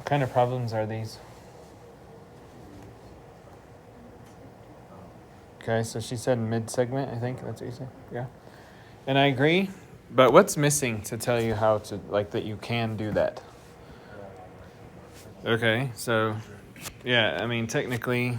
kind of problems are these? Okay, so she said mid-segment, I think. That's what you said? Yeah. And I agree, but what's missing to tell you how to, like, that you can do that? Okay, so, yeah, I mean, technically,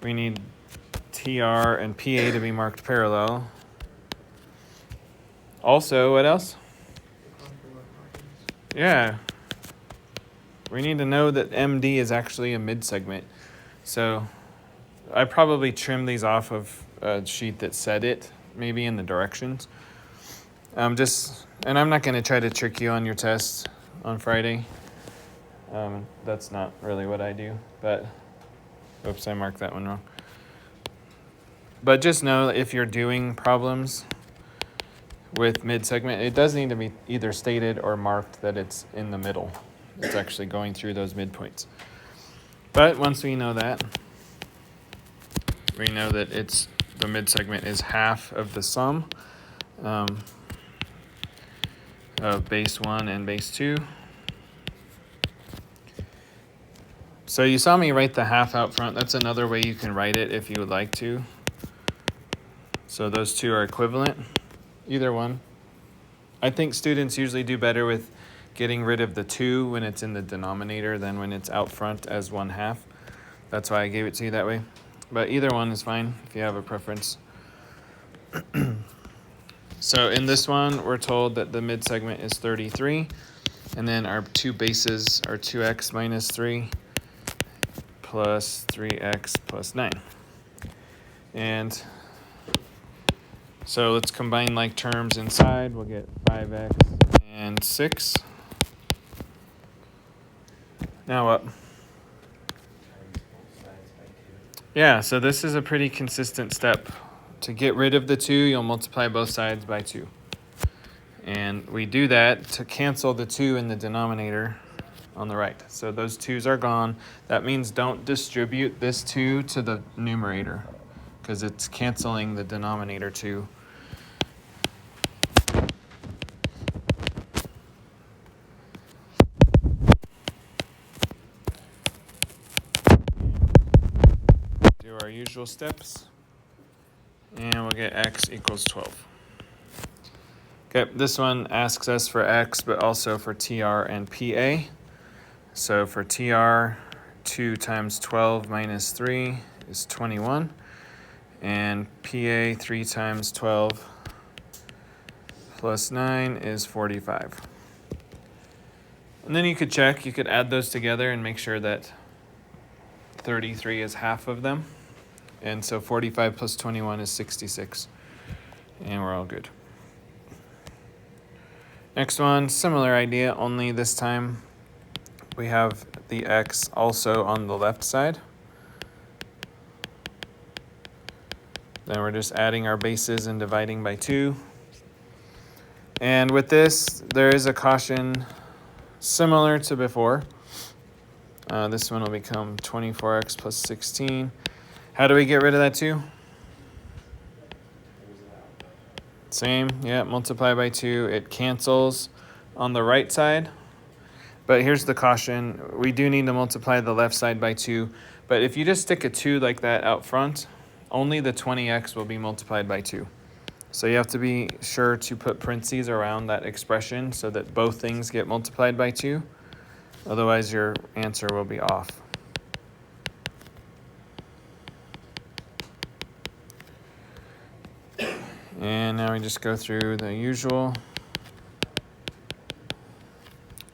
we need TR and PA to be marked parallel. Also, what else? Yeah. We need to know that MD is actually a mid-segment. So I probably trimmed these off of a sheet that said it, maybe in the directions. And I'm not going to try to trick you on your test on Friday. That's not really what I do, but oops, I marked that one wrong. But just know if you're doing problems with mid-segment, it does need to be either stated or marked that it's in the middle. It's actually going through those midpoints. But once we know that, we know that the mid-segment is half of the sum of base 1 and base 2. So you saw me write the half out front. That's another way you can write it if you would like to. So those two are equivalent, either one. I think students usually do better with getting rid of the 2 when it's in the denominator than when it's out front as 1/2. That's why I gave it to you that way. But either one is fine if you have a preference. So in this one, we're told that the mid-segment is 33. And then our two bases are 2x minus 3 plus 3x plus 9. And so let's combine like terms inside. We'll get 5x and 6. Now what? Yeah, so this is a pretty consistent step. To get rid of the 2, you'll multiply both sides by 2. And we do that to cancel the 2 in the denominator on the right. So those 2's are gone. That means don't distribute this 2 to the numerator because it's canceling the denominator 2. Do our usual steps. And we'll get x equals 12. Okay, this one asks us for x, but also for TR and PA. So for TR, 2 times 12 minus 3 is 21. And PA, 3 times 12 plus 9 is 45. And then you could check, you could add those together and make sure that 33 is half of them. And so 45 plus 21 is 66. And we're all good. Next one, similar idea, only this time we have the x also on the left side. Then we're just adding our bases and dividing by 2. And with this, there is a caution similar to before. This one will become 24x plus 16. How do we get rid of that 2? Same, yeah, multiply by 2. It cancels on the right side. But here's the caution. We do need to multiply the left side by 2. But if you just stick a 2 like that out front, only the 20x will be multiplied by 2. So you have to be sure to put parentheses around that expression so that both things get multiplied by 2. Otherwise, your answer will be off. And now we just go through the usual.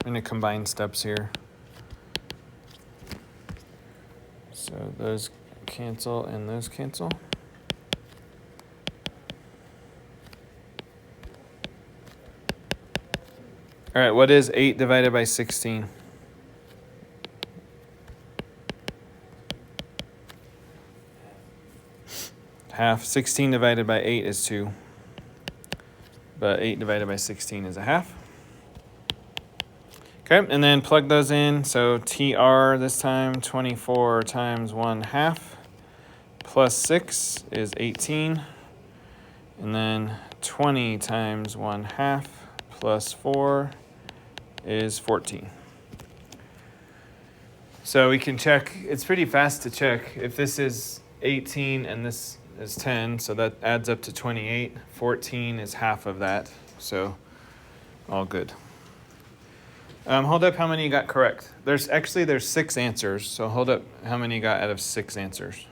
I'm going to combine steps here. So those cancel and those cancel. All right, what is 8 divided by 16? Half. 16 divided by 8 is 2. But 8 divided by 16 is a half. Okay, and then plug those in. So TR this time, 24 times 1/2 plus 6 is 18. And then 20 times 1/2 plus 4 is 14. So we can check, it's pretty fast to check. If this is 18 and this is 10, so that adds up to 28. 14 is half of that, so all good. Hold up how many you got correct. There's 6 answers, so hold up how many you got out of 6 answers.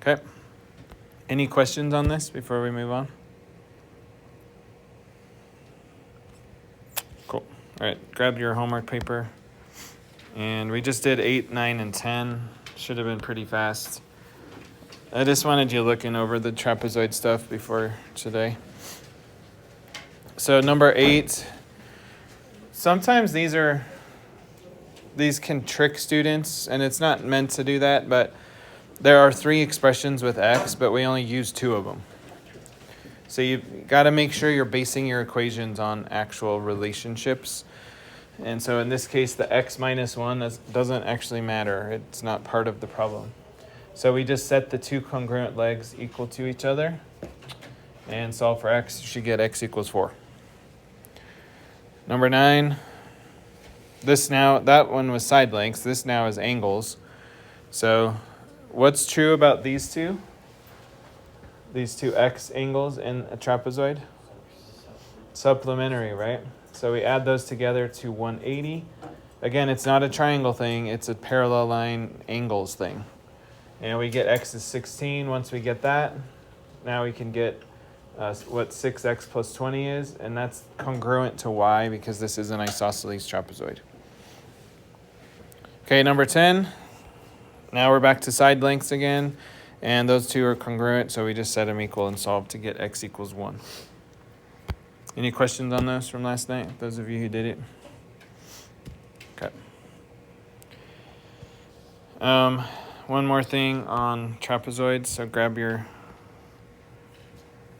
Okay. Any questions on this before we move on? Cool. All right, grab your homework paper. And we just did 8, 9, and 10. Should have been pretty fast. I just wanted you looking over the trapezoid stuff before today. So number 8, sometimes these can trick students, and it's not meant to do that, but there are 3 expressions with x, but we only use 2 of them. So you've got to make sure you're basing your equations on actual relationships. And so in this case, the x minus 1 doesn't actually matter. It's not part of the problem. So we just set the 2 congruent legs equal to each other and solve for x. You should get x equals 4. Number 9, that one was side lengths. This now is angles. So what's true about these two? These 2 x angles in a trapezoid? Supplementary, right? So we add those together to 180. Again, it's not a triangle thing. It's a parallel line angles thing. And we get x is 16. Once we get that, now we can get what 6x plus 20 is, and that's congruent to y because this is an isosceles trapezoid. Okay, number 10. Now we're back to side lengths again, and those 2 are congruent, so we just set them equal and solve to get x equals 1. Any questions on those from last night, those of you who did it? Okay. One more thing on trapezoids, so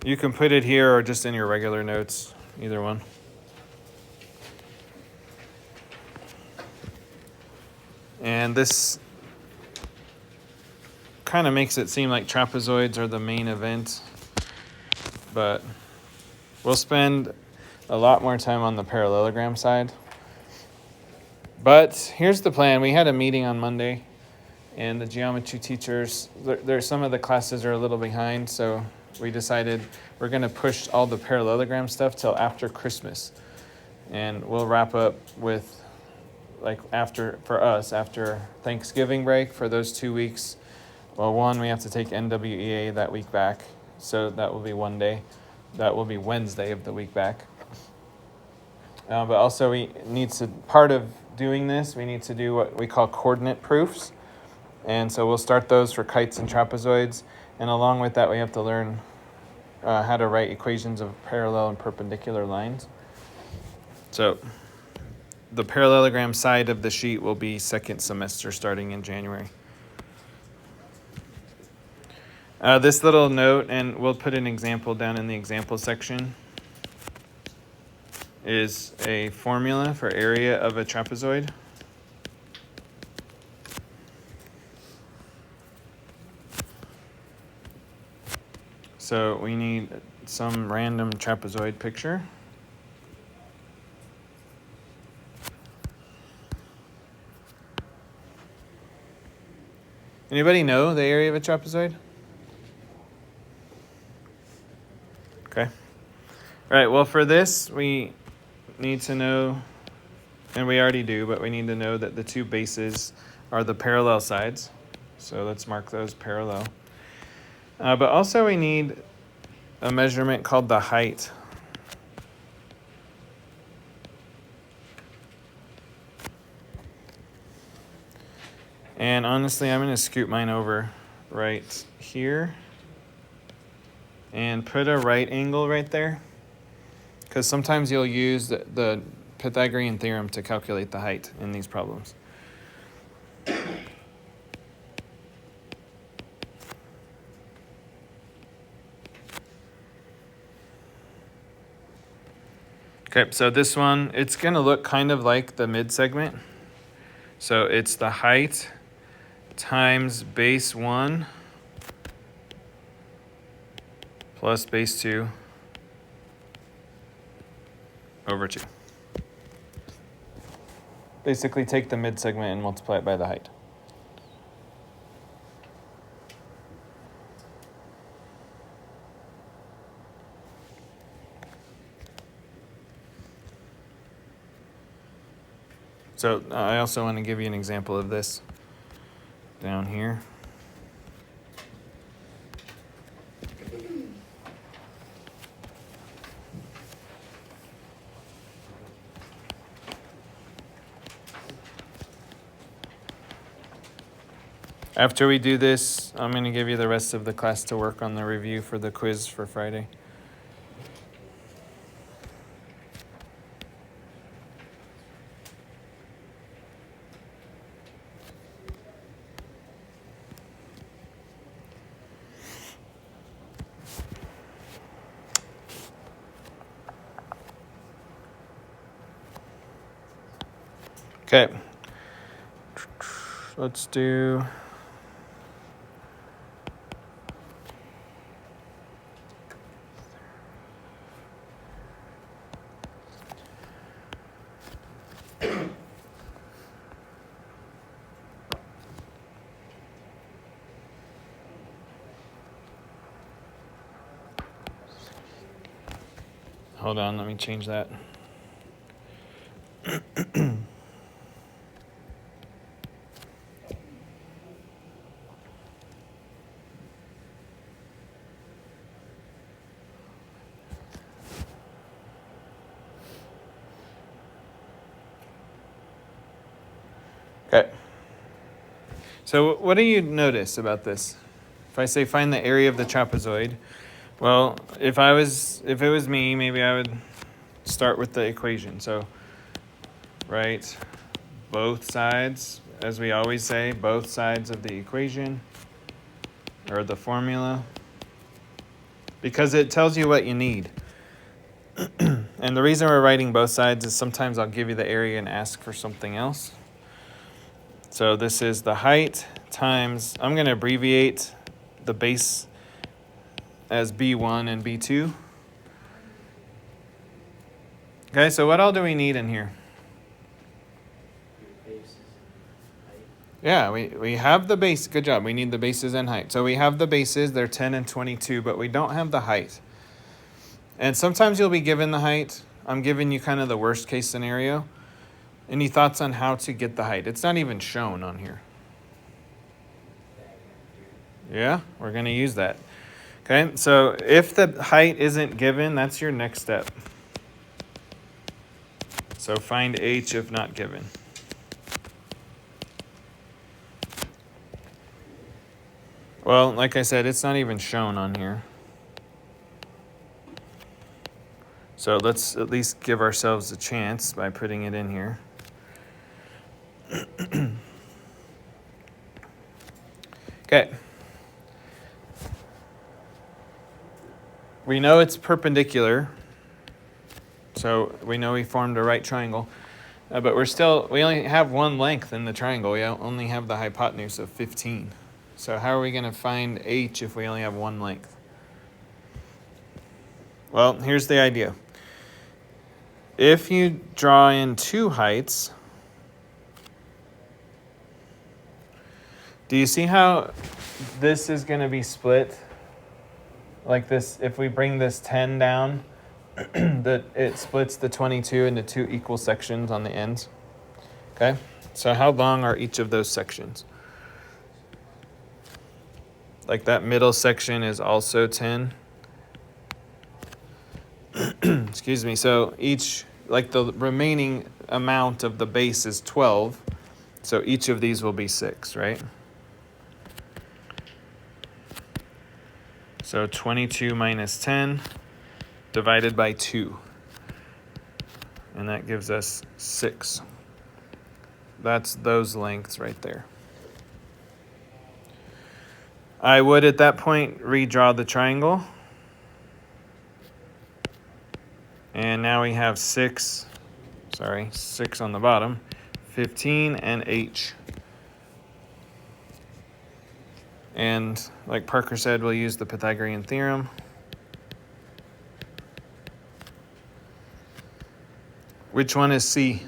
you can put it here or just in your regular notes, either one. And this kind of makes it seem like trapezoids are the main event, but we'll spend a lot more time on the parallelogram side. But here's the plan. We had a meeting on Monday, and the geometry teachers, some of the classes are a little behind, so we decided we're going to push all the parallelogram stuff till after Christmas. And we'll wrap up with, after Thanksgiving break for those 2 weeks. Well, one, we have to take NWEA that week back, so that will be one day. That will be Wednesday of the week back. But also part of doing this, we need to do what we call coordinate proofs. And so we'll start those for kites and trapezoids. And along with that, we have to learn how to write equations of parallel and perpendicular lines. So the parallelogram side of the sheet will be second semester starting in January. This little note, and we'll put an example down in the example section, is a formula for area of a trapezoid. So we need some random trapezoid picture. Anybody know the area of a trapezoid? Okay. All right, well, for this, we need to know, and we already do, but we need to know that the 2 bases are the parallel sides. So let's mark those parallel. But also we need a measurement called the height. And honestly, I'm going to scoot mine over right here and put a right angle right there, because sometimes you'll use the Pythagorean theorem to calculate the height in these problems. Okay, so this one, it's going to look kind of like the mid-segment. So it's the height times base 1 plus base 2 over 2. Basically take the mid-segment and multiply it by the height. So I also want to give you an example of this down here. After we do this, I'm going to give you the rest of the class to work on the review for the quiz for Friday. Okay. Let's do... Hold on, let me change that. Okay. So what do you notice about this? If I say find the area of the trapezoid, well, if it was me, maybe I would start with the equation. So, right, both sides, as we always say, both sides of the equation or the formula, because it tells you what you need. And the reason we're writing both sides is sometimes I'll give you the area and ask for something else. So this is the height times, I'm going to abbreviate the base as B1 and B2. Okay, so what all do we need in here? Yeah, we have the base. Good job. We need the bases and height. So we have the bases. They're 10 and 22, but we don't have the height. And sometimes you'll be given the height. I'm giving you kind of the worst case scenario. Any thoughts on how to get the height? It's not even shown on here. Yeah, we're going to use that. Okay, so if the height isn't given, that's your next step. So find h if not given. Well, like I said, it's not even shown on here. So let's at least give ourselves a chance by putting it in here. Okay. We know it's perpendicular. So we know we formed a right triangle. But we only have one length in the triangle. We only have the hypotenuse of 15. So how are we going to find h if we only have one length? Well, here's the idea. If you draw in two heights, do you see how this is going to be split? Like this, if we bring this 10 down, that it splits the 22 into two equal sections on the ends. Okay, so how long are each of those sections? Like that middle section is also 10. Excuse me. So each, like the remaining amount of the base is 12. So each of these will be 6, right? So 22 minus 10 divided by 2. And that gives us 6. That's those lengths right there. I would at that point redraw the triangle. And now we have 6 on the bottom, 15 and h. And like Parker said, we'll use the Pythagorean theorem. Which one is C?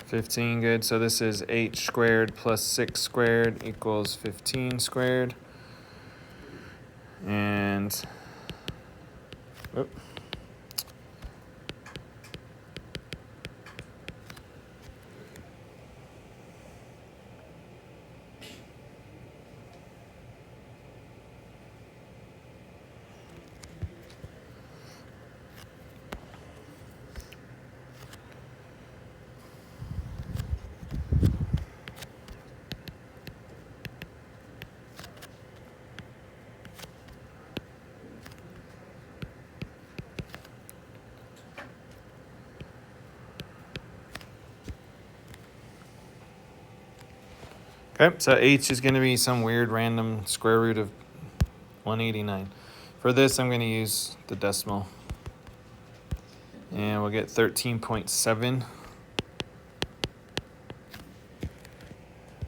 15, good. So this is h squared plus 6 squared equals 15 squared. And, oops. Okay, so h is going to be some weird random square root of 189. For this, I'm going to use the decimal. And we'll get 13.7.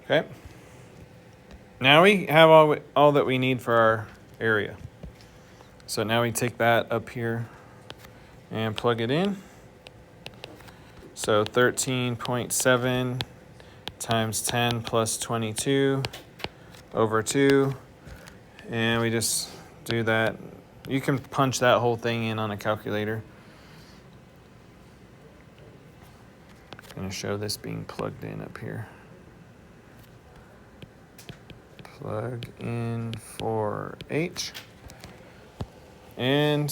Okay. Now we have all that we need for our area. So now we take that up here and plug it in. So 13.7 times 10 plus 22 over 2. And we just do that. You can punch that whole thing in on a calculator. I'm going to show this being plugged in up here. Plug in for H. And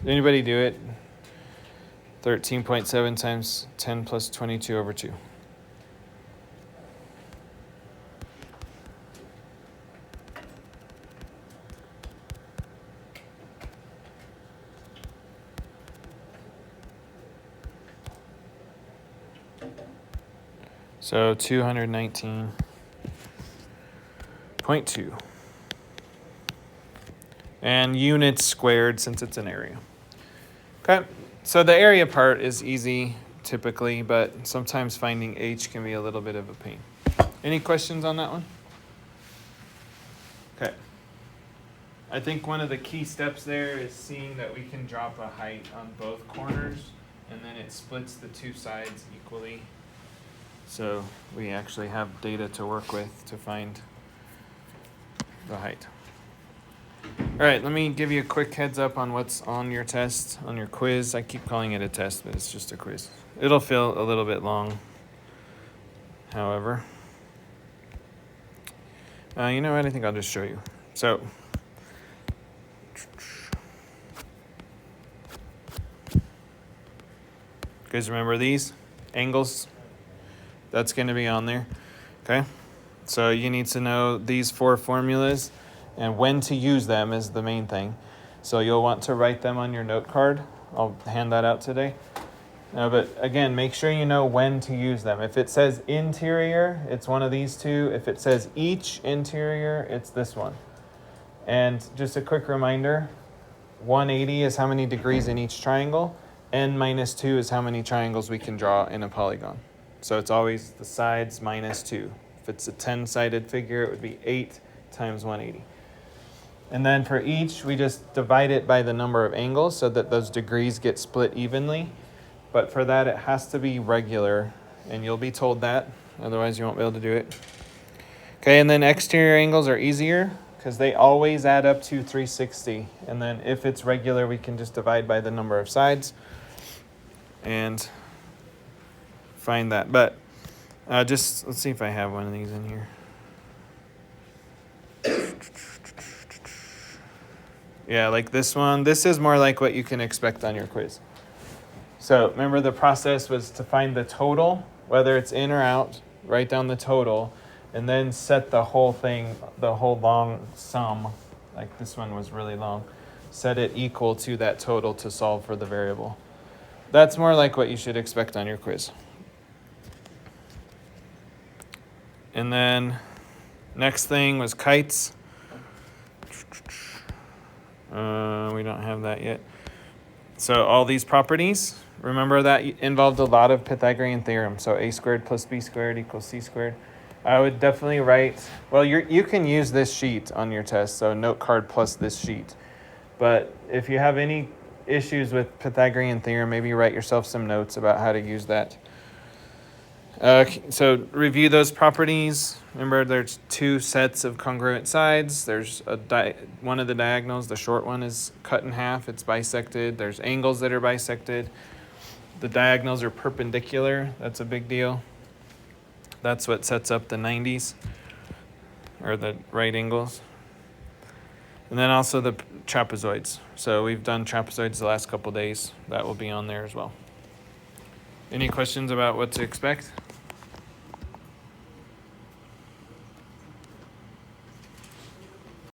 did anybody do it? 13.7 times 10 plus 22 over 2. So 219.2. And units squared since it's an area. Okay, so the area part is easy typically, but sometimes finding h can be a little bit of a pain. Any questions on that one? Okay. I think one of the key steps there is seeing that we can drop a height on both corners, and then it splits the two sides equally. So we actually have data to work with to find the height. All right, let me give you a quick heads up on what's on your test, on your quiz. I keep calling it a test, but it's just a quiz. It'll feel a little bit long, however. You know what? I think I'll just show you. So, guys remember these angles? That's going to be on there, okay? So you need to know these 4 formulas, and when to use them is the main thing. So you'll want to write them on your note card. I'll hand that out today. But again, make sure you know when to use them. If it says interior, it's one of these two. If it says each interior, it's this one. And just a quick reminder, 180 is how many degrees in each triangle. N minus 2 is how many triangles we can draw in a polygon. So it's always the sides minus 2. If it's a 10-sided figure, it would be 8 times 180. And then for each, we just divide it by the number of angles so that those degrees get split evenly. But for that, it has to be regular, and you'll be told that. Otherwise, you won't be able to do it. Okay, and then exterior angles are easier because they always add up to 360. And then if it's regular, we can just divide by the number of sides and find that. But just let's see if I have one of these in here. Yeah, like this one. This is more like what you can expect on your quiz. So remember, the process was to find the total, whether it's in or out, write down the total, and then set the whole thing, the whole long sum, like this one was really long, set it equal to that total to solve for the variable. That's more like what you should expect on your quiz. And then next thing was kites. We don't have that yet. So all these properties, remember that involved a lot of Pythagorean theorem. So a squared plus b squared equals c squared. I would definitely write, well, you can use this sheet on your test, so note card plus this sheet. But if you have any issues with Pythagorean theorem, maybe write yourself some notes about how to use that. So review those properties. Remember, there's two sets of congruent sides. There's one of the diagonals, the short one, is cut in half. It's bisected. There's angles that are bisected. The diagonals are perpendicular. That's a big deal. That's what sets up the 90s, or the right angles. And then also the trapezoids. So we've done trapezoids the last couple days. That will be on there as well. Any questions about what to expect?